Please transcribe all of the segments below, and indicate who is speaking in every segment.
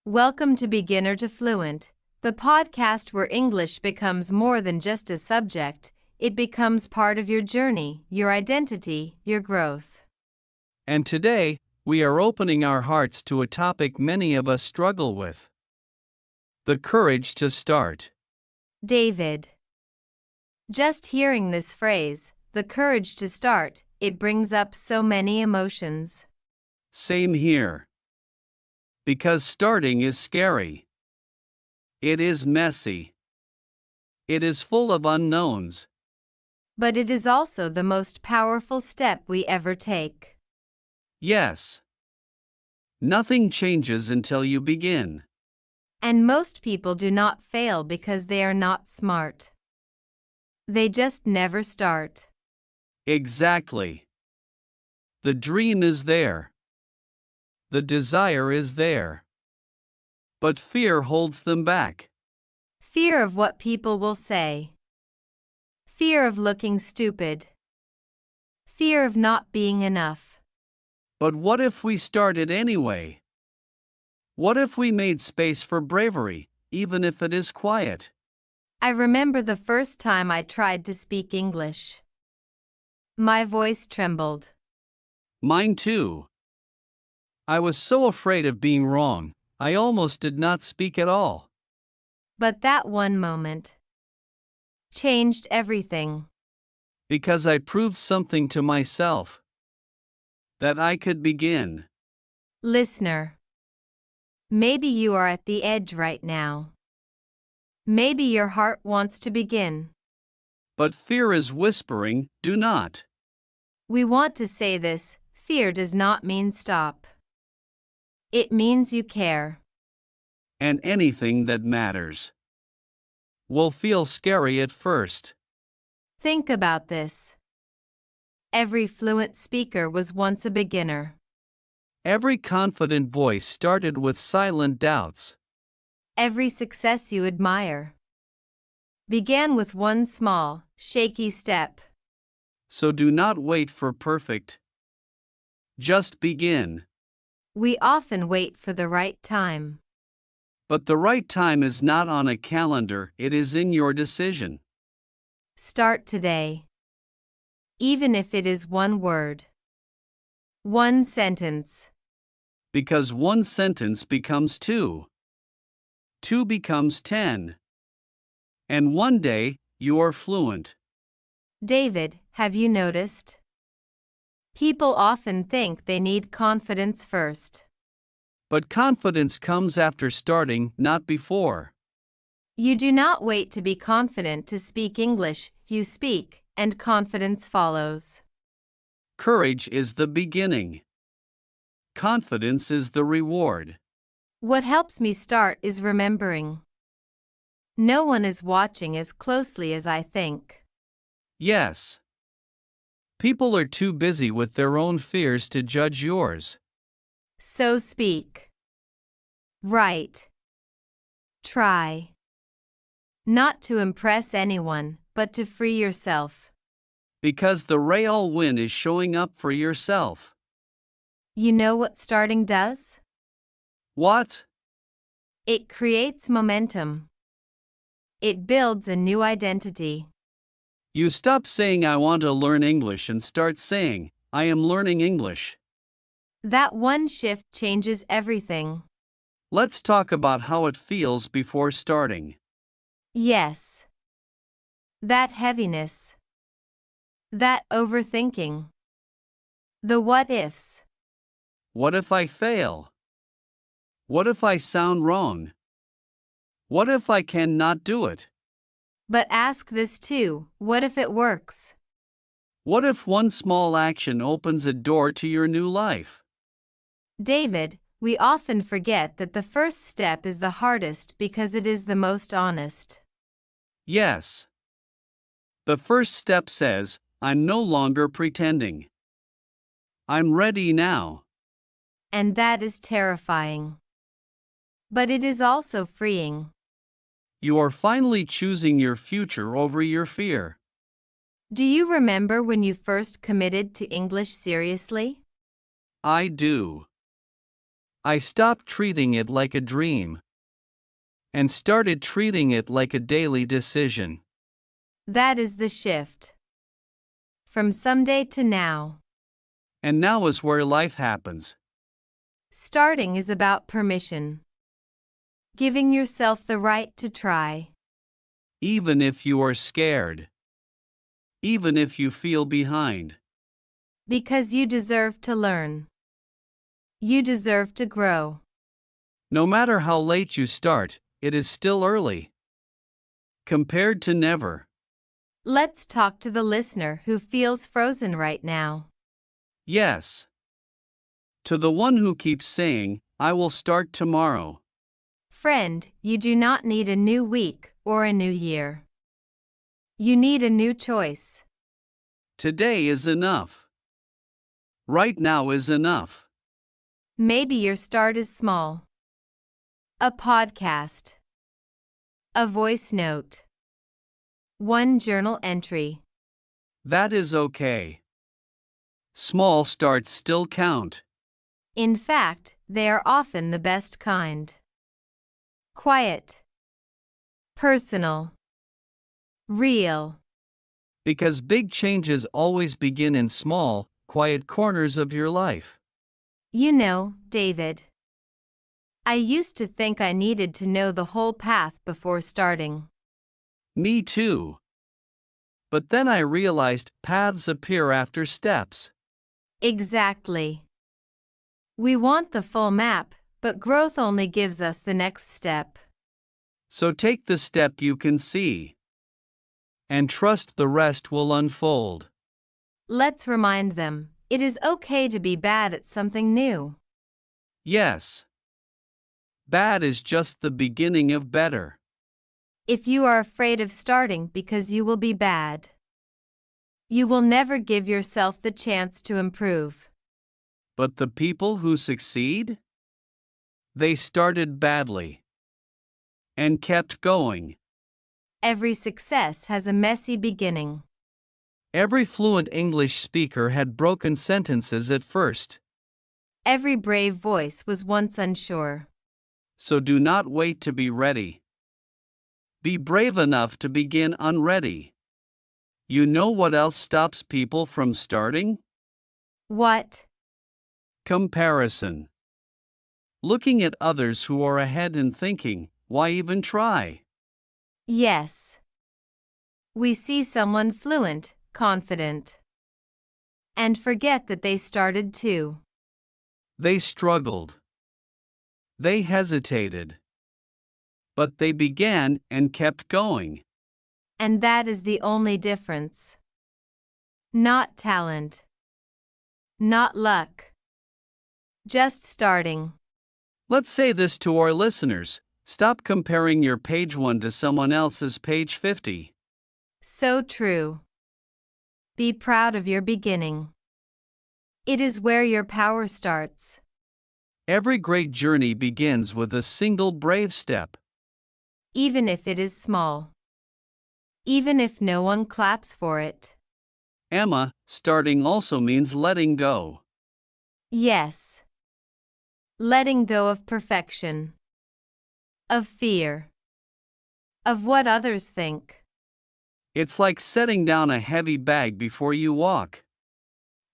Speaker 1: Welcome to Beginner to Fluent, the podcast where English becomes more than just a subject, it becomes part of your journey, your identity, your growth.
Speaker 2: And today, we are opening our hearts to a topic many of us struggle with: the courage to start.
Speaker 1: David. Just hearing this phrase, the courage to start, it brings up so many emotions.
Speaker 2: Same here. Because starting is scary. It is messy. It is full of unknowns.
Speaker 1: But it is also the most powerful step we ever take.
Speaker 2: Yes. Nothing changes until you begin.
Speaker 1: And most people do not fail because they are not smart. They just never start.
Speaker 2: Exactly. The dream is there. The desire is there. But fear holds them back.
Speaker 1: Fear of what people will say. Fear of looking stupid. Fear of not being enough.
Speaker 2: But what if we started anyway? What if we made space for bravery, even if it is quiet?
Speaker 1: I remember the first time I tried to speak English. My voice trembled.
Speaker 2: Mine too. I was so afraid of being wrong, I almost did not speak at all.
Speaker 1: But that one moment changed everything.
Speaker 2: Because I proved something to myself. That I could begin.
Speaker 1: Listener, maybe you are at the edge right now. Maybe your heart wants to begin.
Speaker 2: But fear is whispering, do not.
Speaker 1: We want to say this: fear does not mean stop. It means you care.
Speaker 2: And anything that matters will feel scary at first.
Speaker 1: Think about this. Every fluent speaker was once a beginner.
Speaker 2: Every confident voice started with silent doubts.
Speaker 1: Every success you admire began with one small, shaky step.
Speaker 2: So do not wait for perfect. Just begin.
Speaker 1: We often wait for the right time.
Speaker 2: But the right time is not on a calendar, it is in your decision.
Speaker 1: Start today. Even if it is one word. One sentence.
Speaker 2: Because one sentence becomes two. Two becomes 10. And one day, you are fluent.
Speaker 1: David, have you noticed? People often think they need confidence first.
Speaker 2: But confidence comes after starting, not before.
Speaker 1: You do not wait to be confident to speak English, you speak, and confidence follows.
Speaker 2: Courage is the beginning. Confidence is the reward.
Speaker 1: What helps me start is remembering. No one is watching as closely as I think.
Speaker 2: Yes. People are too busy with their own fears to judge yours.
Speaker 1: So speak. Write. Try. Not to impress anyone, but to free yourself.
Speaker 2: Because the real win is showing up for yourself.
Speaker 1: You know what starting does?
Speaker 2: What?
Speaker 1: It creates momentum. It builds a new identity.
Speaker 2: You stop saying I want to learn English and start saying, I am learning English.
Speaker 1: That one shift changes everything.
Speaker 2: Let's talk about how it feels before starting.
Speaker 1: Yes. That heaviness. That overthinking. The what ifs.
Speaker 2: What if I fail? What if I sound wrong? What if I cannot do it?
Speaker 1: But ask this too: what if it works?
Speaker 2: What if one small action opens a door to your new life?
Speaker 1: David, we often forget that the first step is the hardest because it is the most honest.
Speaker 2: Yes. The first step says, I'm no longer pretending. I'm ready now.
Speaker 1: And that is terrifying. But it is also freeing.
Speaker 2: You are finally choosing your future over your fear.
Speaker 1: Do you remember when you first committed to English seriously?
Speaker 2: I do. I stopped treating it like a dream and started treating it like a daily decision.
Speaker 1: That is the shift. From someday to now.
Speaker 2: And now is where life happens.
Speaker 1: Starting is about permission. Giving yourself the right to try.
Speaker 2: Even if you are scared. Even if you feel behind.
Speaker 1: Because you deserve to learn. You deserve to grow.
Speaker 2: No matter how late you start, it is still early. Compared to never.
Speaker 1: Let's talk to the listener who feels frozen right now.
Speaker 2: Yes. To the one who keeps saying, I will start tomorrow.
Speaker 1: Friend, you do not need a new week or a new year. You need a new choice.
Speaker 2: Today is enough. Right now is enough.
Speaker 1: Maybe your start is small. A podcast. A voice note. One journal entry.
Speaker 2: That is okay. Small starts still count.
Speaker 1: In fact, they are often the best kind. Quiet. Personal. Real.
Speaker 2: Because big changes always begin in small, quiet corners of your life.
Speaker 1: You know, David. I used to think I needed to know the whole path before starting.
Speaker 2: Me too. But then I realized paths appear after steps.
Speaker 1: Exactly. We want the full map, but growth only gives us the next step.
Speaker 2: So take the step you can see. And trust the rest will unfold.
Speaker 1: Let's remind them, it is okay to be bad at something new.
Speaker 2: Yes. Bad is just the beginning of better.
Speaker 1: If you are afraid of starting because you will be bad, you will never give yourself the chance to improve.
Speaker 2: But the people who succeed? They started badly. And kept going.
Speaker 1: Every success has a messy beginning.
Speaker 2: Every fluent English speaker had broken sentences at first.
Speaker 1: Every brave voice was once unsure.
Speaker 2: So do not wait to be ready. Be brave enough to begin unready. You know what else stops people from starting?
Speaker 1: What?
Speaker 2: Comparison. Looking at others who are ahead and thinking, why even try?
Speaker 1: Yes. We see someone fluent, confident, and forget that they started too.
Speaker 2: They struggled. They hesitated. But they began and kept going.
Speaker 1: And that is the only difference. Not talent. Not luck. Just starting.
Speaker 2: Let's say this to our listeners. Stop comparing your page 1 to someone else's page 50.
Speaker 1: So true. Be proud of your beginning. It is where your power starts.
Speaker 2: Every great journey begins with a single brave step.
Speaker 1: Even if it is small. Even if no one claps for it.
Speaker 2: Emma, starting also means letting go.
Speaker 1: Yes. Letting go of perfection. Of fear. Of what others think.
Speaker 2: It's like setting down a heavy bag before you walk.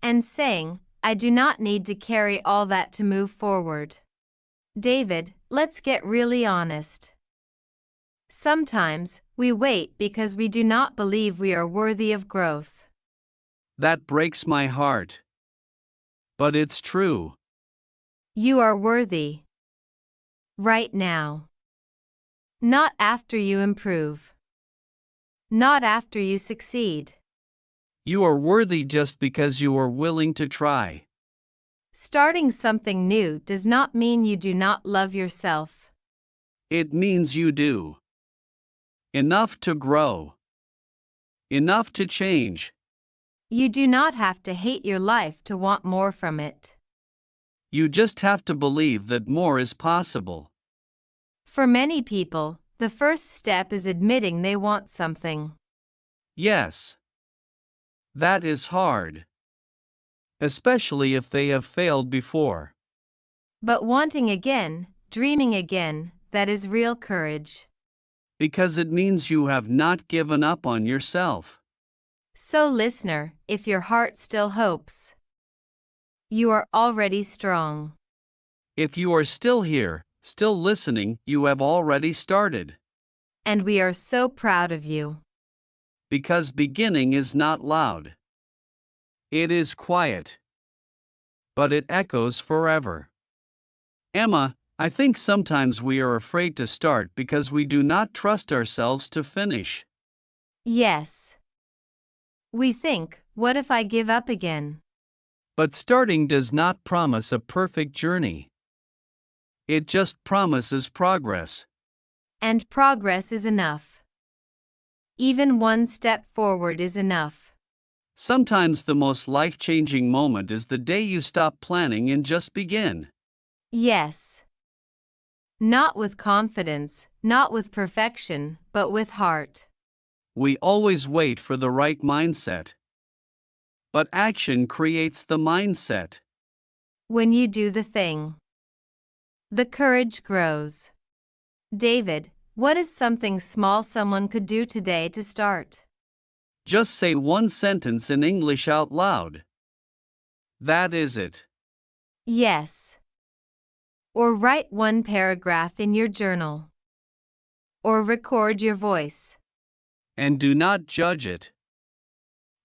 Speaker 1: And saying, I do not need to carry all that to move forward. David, let's get really honest. Sometimes, we wait because we do not believe we are worthy of growth.
Speaker 2: That breaks my heart. But it's true.
Speaker 1: You are worthy. Right now. Not after you improve. Not after you succeed.
Speaker 2: You are worthy just because you are willing to try.
Speaker 1: Starting something new does not mean you do not love yourself.
Speaker 2: It means you do. Enough to grow. Enough to change.
Speaker 1: You do not have to hate your life to want more from it.
Speaker 2: You just have to believe that more is possible.
Speaker 1: For many people, the first step is admitting they want something.
Speaker 2: Yes. That is hard. Especially if they have failed before.
Speaker 1: But wanting again, dreaming again, that is real courage.
Speaker 2: Because it means you have not given up on yourself.
Speaker 1: So, listener, if your heart still hopes, you are already strong.
Speaker 2: If you are still here, still listening, you have already started.
Speaker 1: And we are so proud of you.
Speaker 2: Because beginning is not loud. It is quiet. But it echoes forever. Emma, I think sometimes we are afraid to start because we do not trust ourselves to finish.
Speaker 1: Yes. We think, what if I give up again?
Speaker 2: But starting does not promise a perfect journey. It just promises progress.
Speaker 1: And progress is enough. Even one step forward is enough.
Speaker 2: Sometimes the most life-changing moment is the day you stop planning and just begin.
Speaker 1: Yes. Not with confidence, not with perfection, but with heart.
Speaker 2: We always wait for the right mindset. But action creates the mindset.
Speaker 1: When you do the thing, the courage grows. David, what is something small someone could do today to start?
Speaker 2: Just say one sentence in English out loud. That is it.
Speaker 1: Yes. Or write one paragraph in your journal. Or record your voice.
Speaker 2: And do not judge it.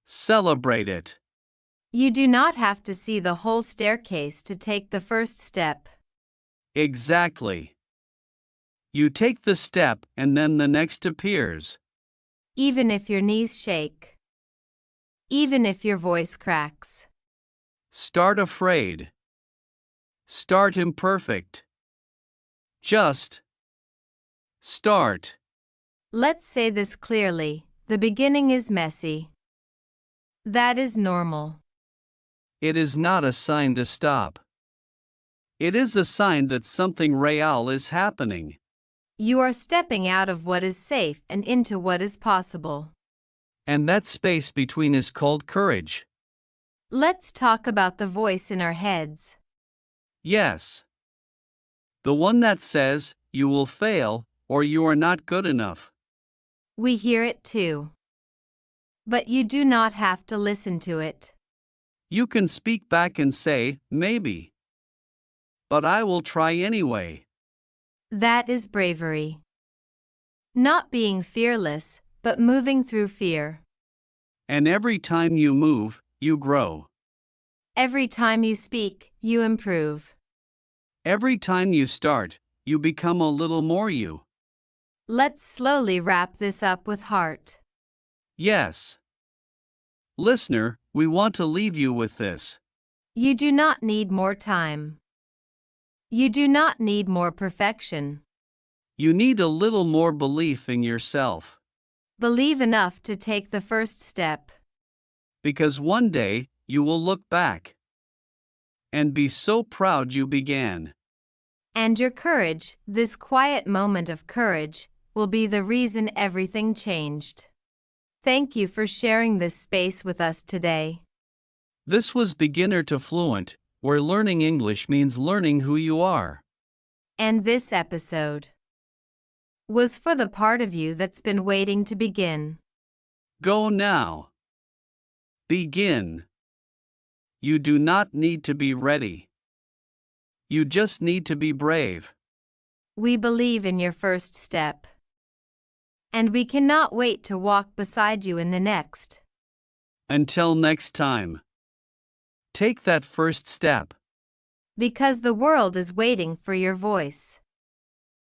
Speaker 2: Celebrate it.
Speaker 1: You do not have to see the whole staircase to take the first step.
Speaker 2: Exactly. You take the step and then the next appears.
Speaker 1: Even if your knees shake. Even if your voice cracks.
Speaker 2: Start afraid. Start imperfect. Just start.
Speaker 1: Let's say this clearly, the beginning is messy. That is normal.
Speaker 2: It is not a sign to stop. It is a sign that something real is happening.
Speaker 1: You are stepping out of what is safe and into what is possible.
Speaker 2: And that space between is called courage.
Speaker 1: Let's talk about the voice in our heads.
Speaker 2: Yes. The one that says, you will fail, or you are not good enough.
Speaker 1: We hear it too. But you do not have to listen to it.
Speaker 2: You can speak back and say, maybe. But I will try anyway.
Speaker 1: That is bravery. Not being fearless, but moving through fear.
Speaker 2: And every time you move, you grow.
Speaker 1: Every time you speak, you improve.
Speaker 2: Every time you start, you become a little more you.
Speaker 1: Let's slowly wrap this up with heart.
Speaker 2: Yes. Listener, we want to leave you with this.
Speaker 1: You do not need more time. You do not need more perfection.
Speaker 2: You need a little more belief in yourself.
Speaker 1: Believe enough to take the first step.
Speaker 2: Because one day, you will look back and be so proud you began.
Speaker 1: And your courage, this quiet moment of courage, will be the reason everything changed. Thank you for sharing this space with us today.
Speaker 2: This was Beginner to Fluent, where learning English means learning who you are.
Speaker 1: And this episode was for the part of you that's been waiting to begin.
Speaker 2: Go now. Begin. You do not need to be ready. You just need to be brave.
Speaker 1: We believe in your first step. And we cannot wait to walk beside you in the next.
Speaker 2: Until next time. Take that first step.
Speaker 1: Because the world is waiting for your voice.